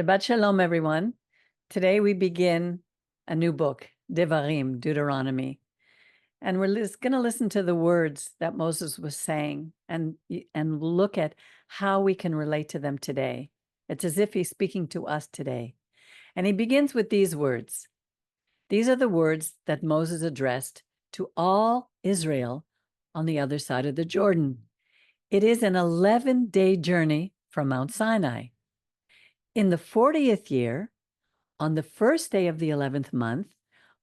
Shabbat Shalom, everyone. Today we begin a new book, Devarim, Deuteronomy. And we're going to listen to the words that Moses was saying and look at how we can relate to them today. It's as if he's speaking to us today. And he begins with these words. These are the words that Moses addressed to all Israel on the other side of the Jordan. It is an 11-day journey from Mount Sinai. In the 40th year, on the first day of the 11th month,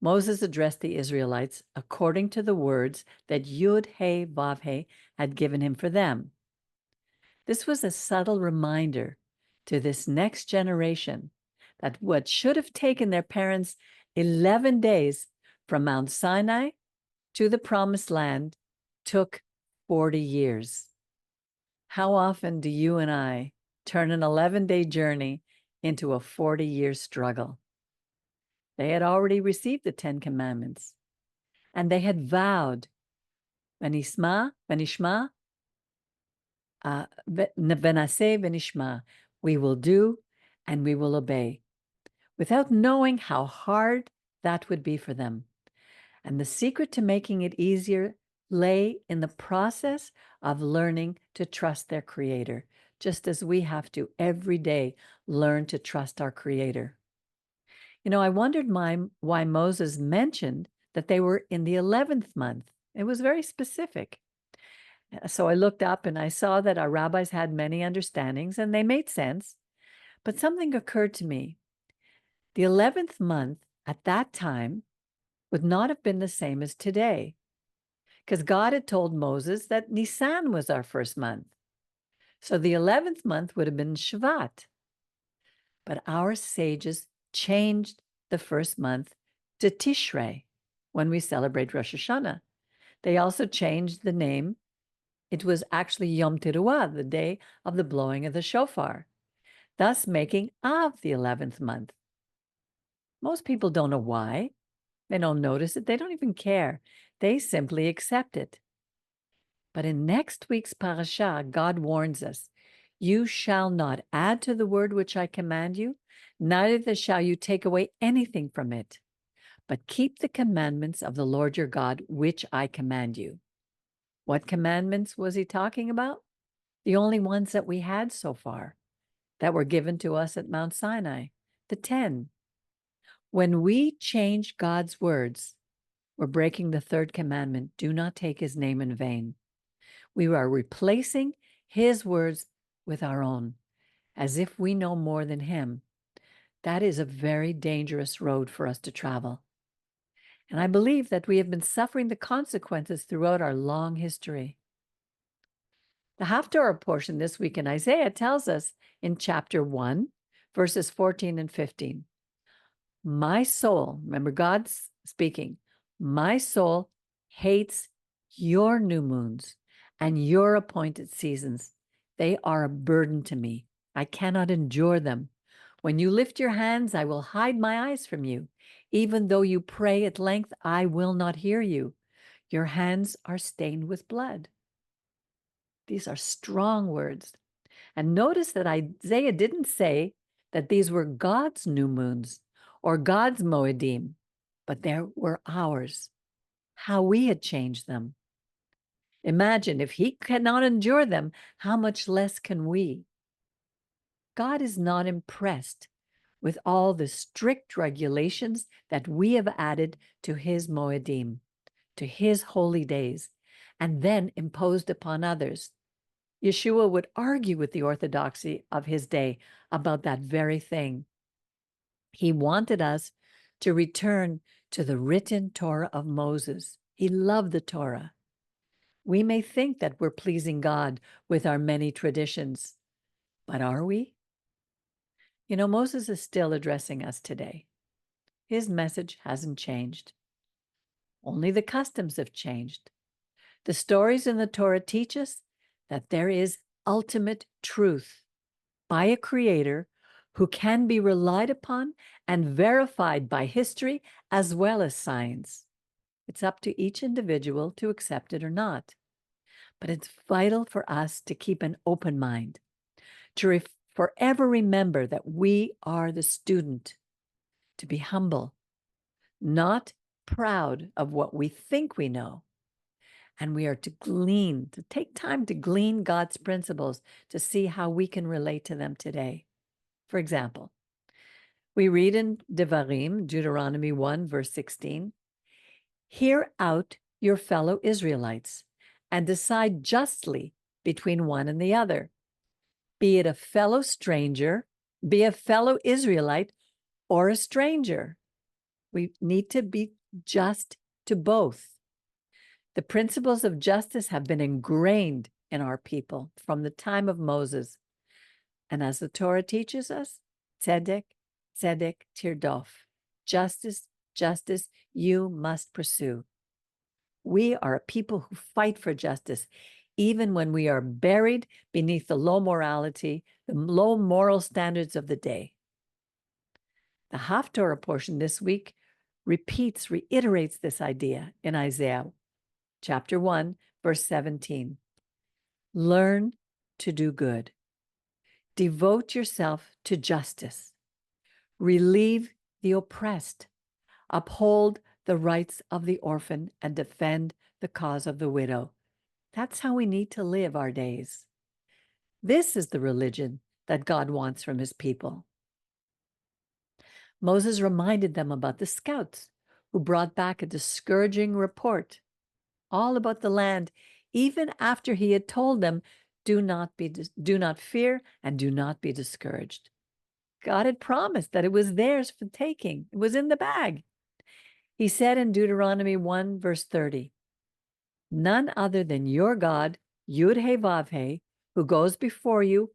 Moses addressed the Israelites according to the words that Yud-He Vav-He had given him for them. This was a subtle reminder to this next generation that what should have taken their parents 11 days from Mount Sinai to the Promised Land took 40 years. How often do you and I turn an 11-day journey into a 40-year struggle? They had already received the 10 Commandments, and they had vowed, Venishma, venaseh, venishma, we will do and we will obey, without knowing how hard that would be for them. And the secret to making it easier lay in the process of learning to trust their Creator, just as we have to every day learn to trust our Creator. You know, I wondered why Moses mentioned that they were in the 11th month. It was very specific. So I looked up and I saw that our rabbis had many understandings and they made sense. But something occurred to me. The 11th month at that time would not have been the same as today, because God had told Moses that Nisan was our first month. So the 11th month would have been Shvat. But our sages changed the first month to Tishrei when we celebrate Rosh Hashanah. They also changed the name. It was actually Yom Teruah, the day of the blowing of the shofar, thus making Av the 11th month. Most people don't know why. They don't notice it. They don't even care. They simply accept it. But in next week's parasha, God warns us, you shall not add to the word which I command you, neither shall you take away anything from it, but keep the commandments of the Lord your God, which I command you. What commandments was he talking about? The only ones that we had so far, that were given to us at Mount Sinai, the 10. When we change God's words, we're breaking the third commandment, do not take his name in vain. We are replacing his words with our own, as if we know more than him. That is a very dangerous road for us to travel. And I believe that we have been suffering the consequences throughout our long history. The Haftarah portion this week in Isaiah tells us in chapter 1, verses 14 and 15, my soul, remember God's speaking, my soul hates your new moons and your appointed seasons. They are a burden to me. I cannot endure them. When you lift your hands, I will hide my eyes from you. Even though you pray at length, I will not hear you. Your hands are stained with blood. These are strong words. And notice that Isaiah didn't say that these were God's new moons or God's Moedim, but they were ours, how we had changed them. Imagine if he cannot endure them, how much less can we? God is not impressed with all the strict regulations that we have added to his Moedim, to his holy days, and then imposed upon others. Yeshua would argue with the orthodoxy of his day about that very thing. He wanted us to return to the written Torah of Moses. He loved the Torah. We may think that we're pleasing God with our many traditions, but are we? You know, Moses is still addressing us today. His message hasn't changed. Only the customs have changed. The stories in the Torah teach us that there is ultimate truth by a creator who can be relied upon and verified by history as well as science. It's up to each individual to accept it or not. But it's vital for us to keep an open mind, to forever remember that we are the student, to be humble, not proud of what we think we know. And we are to glean, to take time to glean God's principles to see how we can relate to them today. For example, we read in Devarim, Deuteronomy 1, verse 16, "Hear out your fellow Israelites and decide justly between one and the other. Be it a fellow stranger, be a fellow Israelite, or a stranger." We need to be just to both. The principles of justice have been ingrained in our people from the time of Moses. And as the Torah teaches us, tzedek, tzedek, tirdof. Justice, justice, you must pursue. We are a people who fight for justice, even when we are buried beneath the low morality, the low moral standards of the day. The Haftorah portion this week reiterates this idea in Isaiah chapter 1, verse 17. Learn to do good. Devote yourself to justice. Relieve the oppressed. Uphold the rights of the orphan and defend the cause of the widow. That's how we need to live our days. This is the religion that God wants from his people. Moses reminded them about the scouts who brought back a discouraging report all about the land, even after he had told them, do not fear and do not be discouraged. God had promised that it was theirs for taking. It was in the bag. He said in Deuteronomy 1, verse 30, "None other than your God, Yud-He-Vav-He, who goes before you,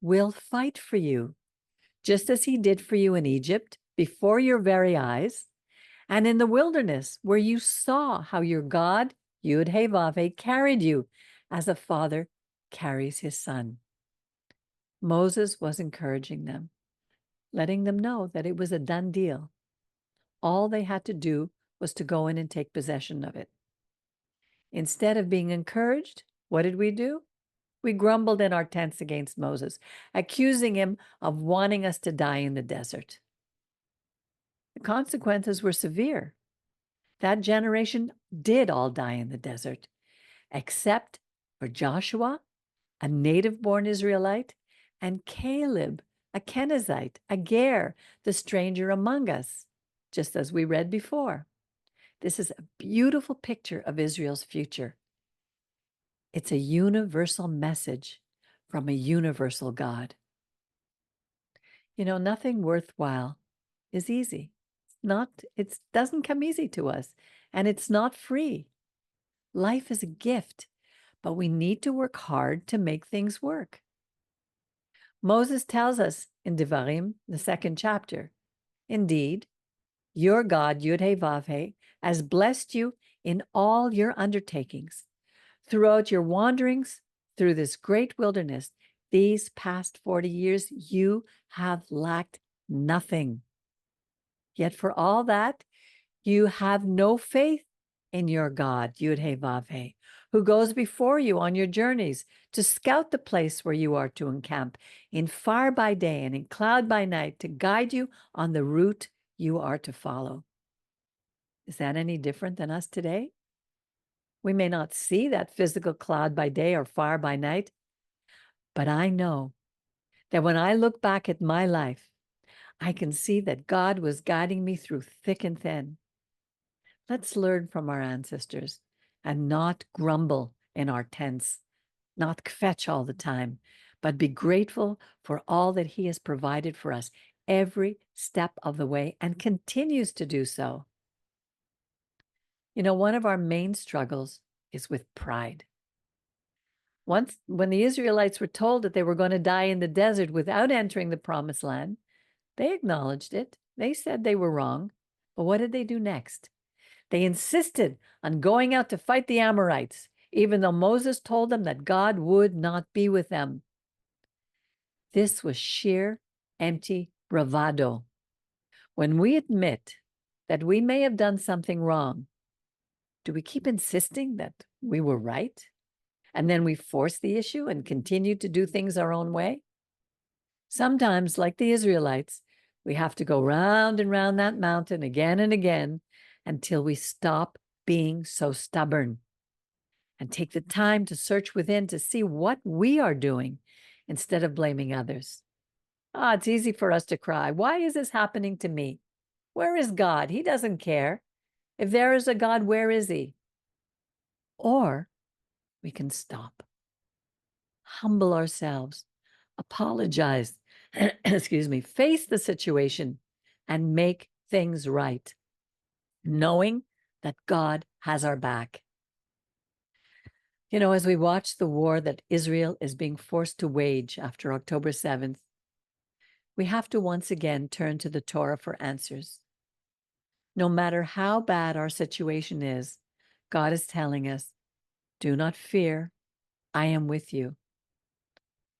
will fight for you, just as he did for you in Egypt, before your very eyes, and in the wilderness, where you saw how your God, Yud-He-Vav-He, carried you as a father carries his son." Moses was encouraging them, letting them know that it was a done deal. All they had to do was to go in and take possession of it. Instead of being encouraged, what did we do? We grumbled in our tents against Moses, accusing him of wanting us to die in the desert. The consequences were severe. That generation did all die in the desert, except for Joshua, a native-born Israelite, and Caleb, a Kenizzite, a Ger, the stranger among us, just as we read before. This is a beautiful picture of Israel's future. It's a universal message from a universal God. You know, nothing worthwhile is easy. It doesn't come easy to us, and it's not free. Life is a gift, but we need to work hard to make things work. Moses tells us in Devarim, the 2nd chapter, "Indeed, your God, Yud-He-Vav-He, has blessed you in all your undertakings. Throughout your wanderings through this great wilderness, these past 40 years, you have lacked nothing. Yet for all that, you have no faith in your God, Yud-He-Vav-He, who goes before you on your journeys to scout the place where you are to encamp, in fire by day and in cloud by night, to guide you on the route you are to follow." Is that any different than us today? We may not see that physical cloud by day or fire by night, but I know that when I look back at my life, I can see that God was guiding me through thick and thin. Let's learn from our ancestors and not grumble in our tents, not kvetch all the time, but be grateful for all that he has provided for us every step of the way and continues to do so. You know, one of our main struggles is with pride. Once, when the Israelites were told that they were going to die in the desert without entering the promised land, they acknowledged it. They said they were wrong. But what did they do next? They insisted on going out to fight the Amorites, even though Moses told them that God would not be with them. This was sheer, empty bravado. When we admit that we may have done something wrong, do we keep insisting that we were right? And then we force the issue and continue to do things our own way? Sometimes, like the Israelites, we have to go round and round that mountain again and again until we stop being so stubborn and take the time to search within to see what we are doing instead of blaming others. It's easy for us to cry. Why is this happening to me? Where is God? He doesn't care. If there is a God, where is he? Or we can stop, humble ourselves, apologize, excuse me, face the situation and make things right, knowing that God has our back. As we watch the war that Israel is being forced to wage after October 7th, we have to once again turn to the Torah for answers. No matter how bad our situation is, God is telling us, do not fear, I am with you.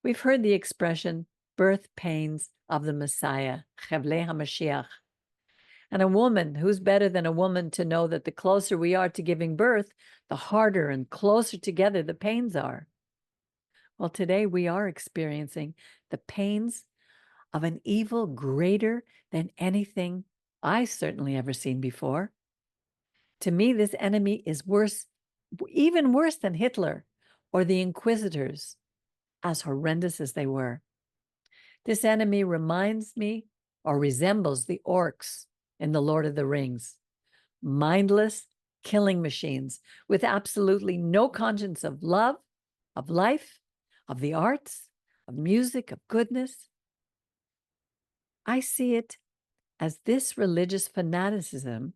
We've heard the expression, birth pains of the Messiah, Chevlei HaMashiach. And a woman, who's better than a woman to know that the closer we are to giving birth, the harder and closer together the pains are. Well, today we are experiencing the pains of an evil greater than anything I certainly ever seen before. To me, this enemy is worse, even worse than Hitler or the Inquisitors, as horrendous as they were. This enemy reminds me or resembles the orcs in The Lord of the Rings. Mindless killing machines with absolutely no conscience of love, of life, of the arts, of music, of goodness. I see it as this religious fanaticism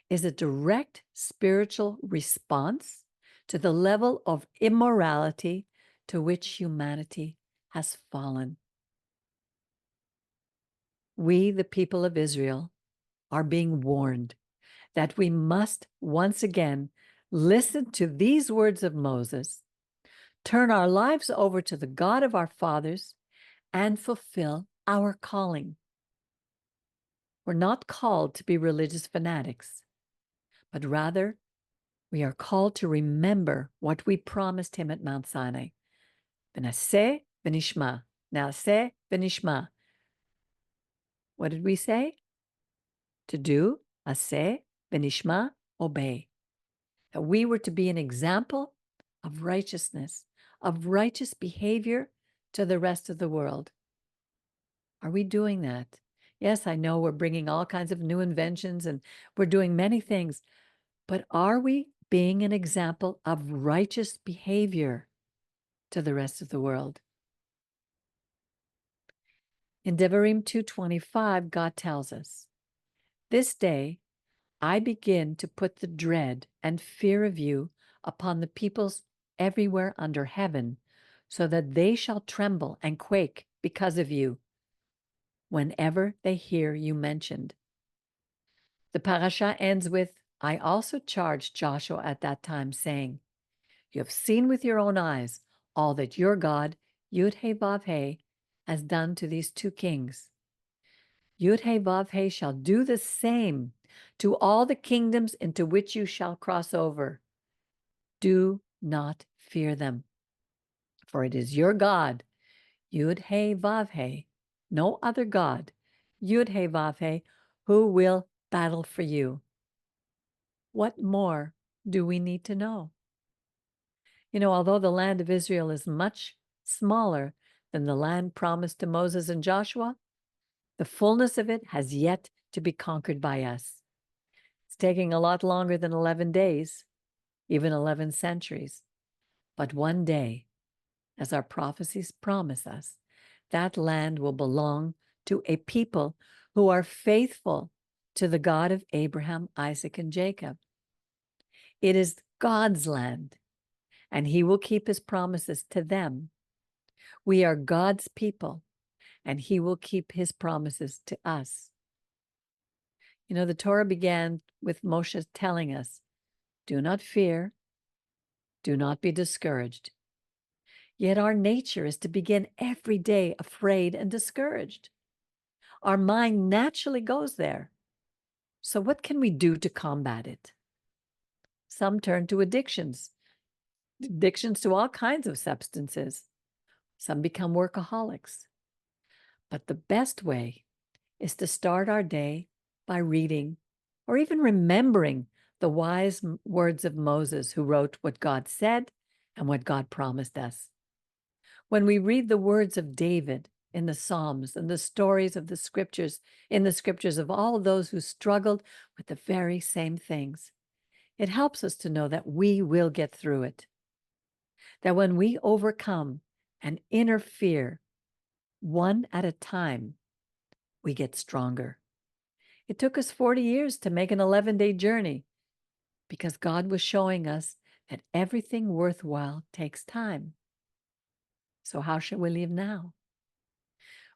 is a direct spiritual response to the level of immorality to which humanity has fallen. We, the people of Israel, are being warned that we must once again listen to these words of Moses, turn our lives over to the God of our fathers, and fulfill our calling. We're not called to be religious fanatics, but rather we are called to remember what we promised him at Mount Sinai. V'naseh v'nishma. Naseh v'nishma. What did we say? To do, aseh v'nishma, obey. That we were to be an example of righteousness, of righteous behavior to the rest of the world. Are we doing that? Yes, I know we're bringing all kinds of new inventions and we're doing many things, but are we being an example of righteous behavior to the rest of the world? In Devarim 2:25, God tells us, this day I begin to put the dread and fear of you upon the peoples everywhere under heaven, so that they shall tremble and quake because of you whenever they hear you mentioned. The parasha ends with, I also charged Joshua at that time, saying, you have seen with your own eyes all that your God, Yud-Heh-Vav-Heh, has done to these two kings. Yud-Heh-Vav-Heh shall do the same to all the kingdoms into which you shall cross over. Do not fear them, for it is your God, Yud-Heh-Vav-Heh, no other God, Yud-Heh-Vav-Heh, who will battle for you. What more do we need to know? Although the land of Israel is much smaller than the land promised to Moses and Joshua, the fullness of it has yet to be conquered by us. It's taking a lot longer than 11 days, even 11 centuries. But one day, as our prophecies promise us, that land will belong to a people who are faithful to the God of Abraham, Isaac, and Jacob. It is God's land, and he will keep his promises to them. We are God's people, and he will keep his promises to us. The Torah began with Moshe telling us, do not fear, do not be discouraged. Yet our nature is to begin every day afraid and discouraged. Our mind naturally goes there. So what can we do to combat it? Some turn to addictions to all kinds of substances. Some become workaholics. But the best way is to start our day by reading or even remembering the wise words of Moses, who wrote what God said and what God promised us. When we read the words of David in the Psalms and the stories of the scriptures, in the scriptures of all those who struggled with the very same things, it helps us to know that we will get through it. That when we overcome and interfere one at a time, we get stronger. It took us 40 years to make an 11-day journey because God was showing us that everything worthwhile takes time. So how should we live now?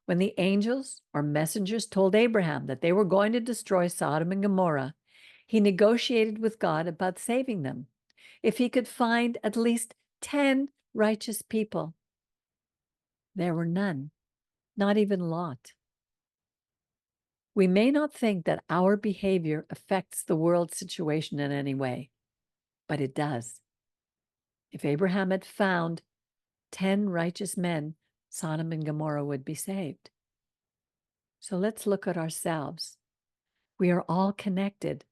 When the angels or messengers told Abraham that they were going to destroy Sodom and Gomorrah, he negotiated with God about saving them if he could find at least 10 righteous people. There were none, not even Lot. We may not think that our behavior affects the world situation in any way, but it does. If Abraham had found 10 righteous men, Sodom and Gomorrah would be saved. So let's look at ourselves. We are all connected.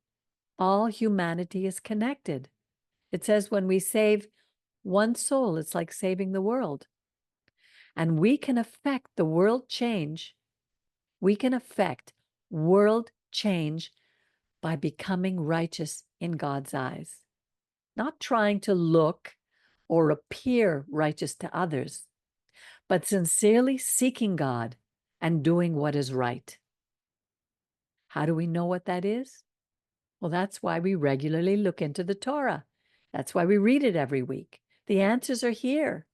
All humanity is connected. It says when we save one soul, it's like saving the world. And we can affect the world change. We can affect world change by becoming righteous in God's eyes. Not trying to look or appear righteous to others, but sincerely seeking God and doing what is right. How do we know what that is? Well, that's why we regularly look into the Torah. That's why we read it every week. The answers are here.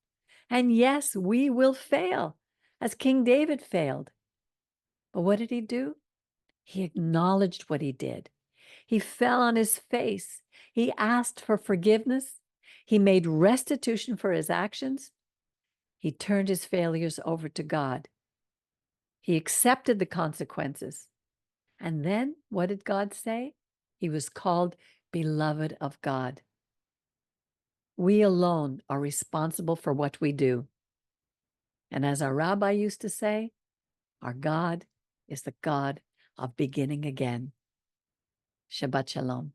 And yes, we will fail, as King David failed. But what did he do? He acknowledged what he did. He fell on his face. He asked for forgiveness. He made restitution for his actions. He turned his failures over to God. He accepted the consequences. And then what did God say? He was called beloved of God. We alone are responsible for what we do. And as our Rabbi used to say, our God is the God of beginning again. Shabbat Shalom.